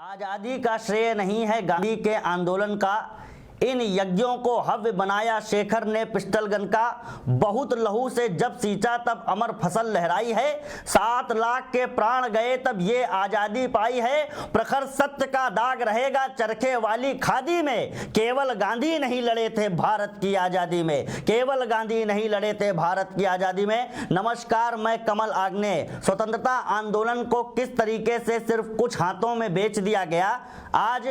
आज़ादी का श्रेय नहीं है गांधी के आंदोलन का, इन यज्ञों को हव्य बनाया शेखर ने पिस्टल गन का। बहुत लहू से जब सींचा तब अमर फसल लहराई है, 7 लाख के प्राण गए तब ये आज़ादी पाई है। प्रखर सत्य का दाग रहेगा चरखे वाली खादी में, केवल गांधी नहीं लड़े थे भारत की आज़ादी में, केवल गांधी नहीं लड़े थे भारत की आज़ादी में। नमस्कार, मैं कमल आग्ने। स्वतंत्रता आंदोलन को किस तरीके से सिर्फ कुछ हाथों में बेच दिया गया, आज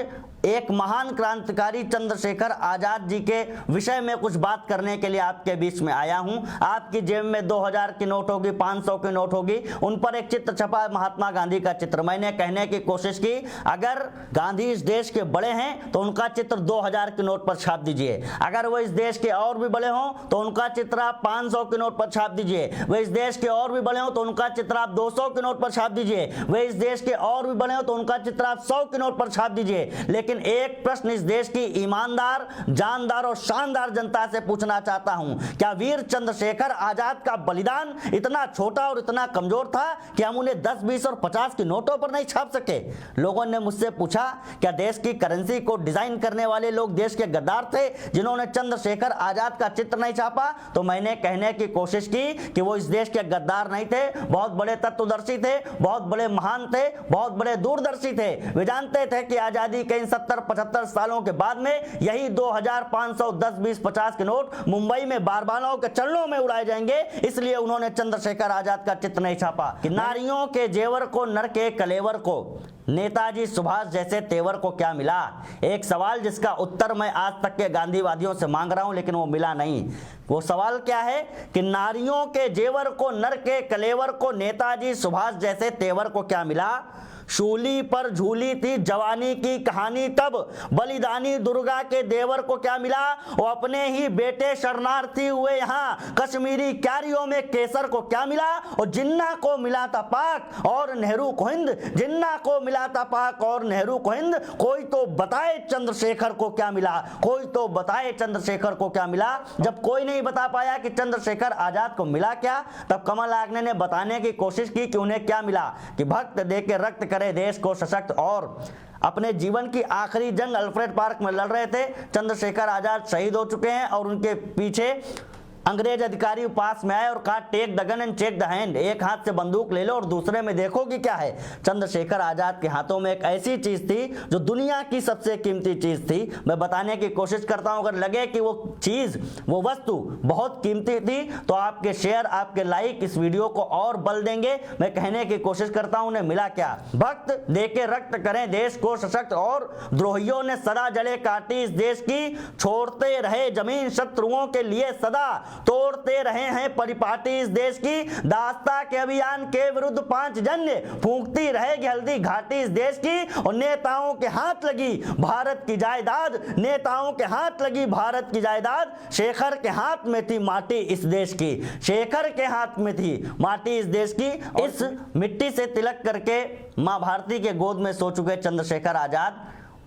एक महान क्रांतिकारी चंद्रशेखर आजाद जी के विषय में कुछ बात करने के लिए आपके बीच में आया हूं। आपकी जेब में 2000 की नोट होगी, 500 की नोट होगी, उन पर एक चित्र छपा है, महात्मा गांधी का चित्र। मैंने कहने की कोशिश की, अगर गांधी इस देश के बड़े हैं तो उनका चित्र 2000 की नोट पर छाप दीजिए, अगर वो इस देश के और भी बड़े हों तो उनका चित्र आप 500 की नोट पर छाप दीजिए, वे इस देश के और भी बड़े हों तो उनका चित्र आप 200 की नोट पर छाप दीजिए, वे इस देश के और भी बड़े हों तो उनका चित्र आप 100 की नोट पर छाप दीजिए। लेकिन एक प्रश्न इस देश की ईमानदार, जानदार और शानदार जनता से पूछना चाहता हूं, क्या वीर चंद्रशेखर आजाद का बलिदान इतना छोटा और इतना कमजोर था कि हम उन्हें 10, 20 और 50 की नोटों पर नहीं छाप सके? लोगों ने मुझसे पूछा, क्या देश की करेंसी को डिजाइन करने वाले लोग देश के गद्दार थे जिन्होंने चंद्रशेखर आजाद का चित्र नहीं छापा? तो मैंने कहने की कोशिश की कि वो इस देश के गद्दार नहीं थे, बहुत बड़े तत्वदर्शी थे, बहुत बड़े महान थे, बहुत बड़े दूरदर्शी थे। वे जानते थे कि आजादी के इन 70-75 सालों के बाद में यही 2500, 10, 20, 50 के नोट मुंबई में बारबानों के चरणों में उड़ाए जाएंगे, इसलिए उन्होंने चंद्रशेखर आजाद का चित्र नहीं छापा। कि नारियों के जेवर को, नर के कलेवर को, नेताजी सुभाष जैसे तेवर को क्या मिला? एक सवाल जिसका उत्तर मैं आज तक के गांधीवादियों से मांग रहा हूं, लेकिन वो मिला नहीं। वो सवाल क्या है कि नारियों के जेवर को, नर के कलेवर को, नेताजी सुभाष जैसे तेवर को क्या मिला? शूली पर झूली थी जवानी की कहानी तब, बलिदानी दुर्गा के देवर को क्या मिला? वो अपने ही बेटे शरणार्थी हुए यहाँ, कश्मीरी क्यारियों में केसर को क्या मिला? और जिन्ना को मिला था पाक और नेहरू को हिंद, जिन्ना को मिला था पाक और नेहरू को हिंद। कोई तो बताए चंद्रशेखर को क्या मिला, कोई तो बताए चंद्रशेखर को क्या मिला? जब कोई नहीं बता पाया कि चंद्रशेखर आजाद को मिला क्या, तब कमल आग्ने ने बताने की कोशिश की कि उन्हें क्या मिला। कि भक्त दे के रक्त करे देश को सशक्त, और अपने जीवन की आखिरी जंग अल्फ्रेड पार्क में लड़ रहे थे। चंद्रशेखर आजाद शहीद हो चुके हैं और उनके पीछे अंग्रेज अधिकारी पास में आए और कहा, take the gun and check the hand, एक हाथ से बंदूक ले लो और दूसरे में देखो कि क्या है। चंद्रशेखर आजाद के हाथों में एक ऐसी चीज थी जो दुनिया की सबसे कीमती चीज थी। मैं बताने की कोशिश करता हूं, अगर लगे कि वो चीज, वो वस्तु बहुत कीमती थी तो आपके शेयर, आपके लाइक इस वीडियो को और बल देंगे। मैं कहने की कोशिश करता हूं, उन्हें मिला क्या? भक्त देके रक्त करें देश को सशक्त, और द्रोहियों ने सदा जड़े काटी इस देश की, छोड़ते रहे जमीन शत्रुओं के लिए सदा, तोड़ते रहे हैं परिपाटी इस देश की। दास्ता के अभियान के विरुद्ध 5 जन्य, फूंकती रहेगी हल्दी घाटी इस देश की। और नेताओं के हाथ लगी भारत की जायदाद, नेताओं के हाथ लगी भारत की जायदाद। शेखर के हाथ में थी माटी इस देश की, शेखर के हाथ में थी माटी इस देश की। इस मिट्टी से तिलक करके मां भारती के गोद में सो चुके चंद्रशेखर आजाद,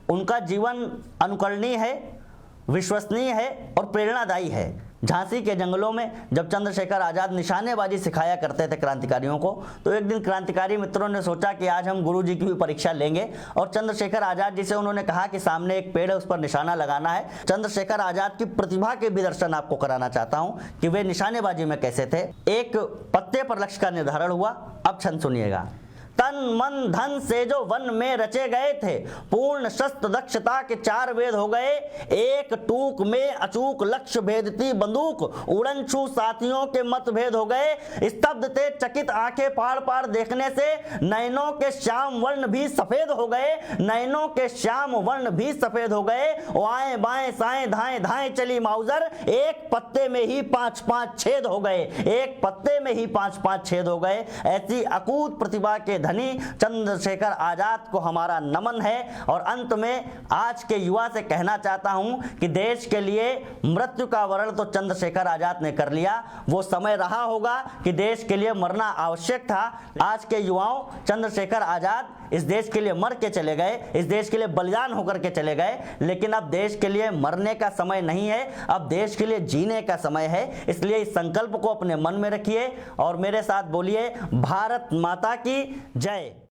उनका जीवन अनुकरणीय है, विश्वसनीय है और प्रेरणादायी है। झांसी के जंगलों में जब चंद्रशेखर आजाद निशानेबाजी सिखाया करते थे क्रांतिकारियों को, तो एक दिन क्रांतिकारी मित्रों ने सोचा कि आज हम गुरुजी की भी परीक्षा लेंगे, और चंद्रशेखर आजाद जी से उन्होंने कहा कि सामने एक पेड़ है, उस पर निशाना लगाना है। चंद्रशेखर आजाद की प्रतिभा के भी दर्शन आपको कराना चाहता हूं कि वे निशानेबाजी में कैसे थे। एक पत्ते पर लक्ष्य का निर्धारण हुआ। अब छंद सुनिएगा। तन मन धन से जो वन में रचे गए थे, पूर्ण शस्त्र दक्षता के 4 वेद हो गए। एक टूक में अचूक लक्ष्य भेदती बंदूक, उड़न छू साथियों के मतभेद हो गए। स्तब्ध थे चकित आंखें पार पार देखने से, नैनों के श्याम वर्ण भी सफेद हो गए, नैनों के श्याम वर्ण भी सफेद हो गए। आए बाएं साएं धाएं धाएं चली माउजर, एक पत्ते में ही 5-5 छेद हो गए, एक पत्ते में ही 5-5 छेद हो गए। ऐसी अकूत प्रतिभा के धनी चंद्रशेखर आजाद को हमारा नमन है। और अंत में आज के युवा से कहना चाहता हूं कि देश के लिए मृत्यु का वर्ण तो चंद्रशेखर आजाद ने कर लिया, वो समय रहा होगा कि देश के लिए मरना आवश्यक था। आज के युवाओं, चंद्रशेखर आजाद इस देश के लिए मर के चले गए, इस देश के लिए बलिदान होकर के चले गए, लेकिन अब देश के लिए मरने का समय नहीं है, अब देश के लिए जीने का समय है। इसलिए इस संकल्प को अपने मन में रखिए और मेरे साथ बोलिए, भारत माता की जय।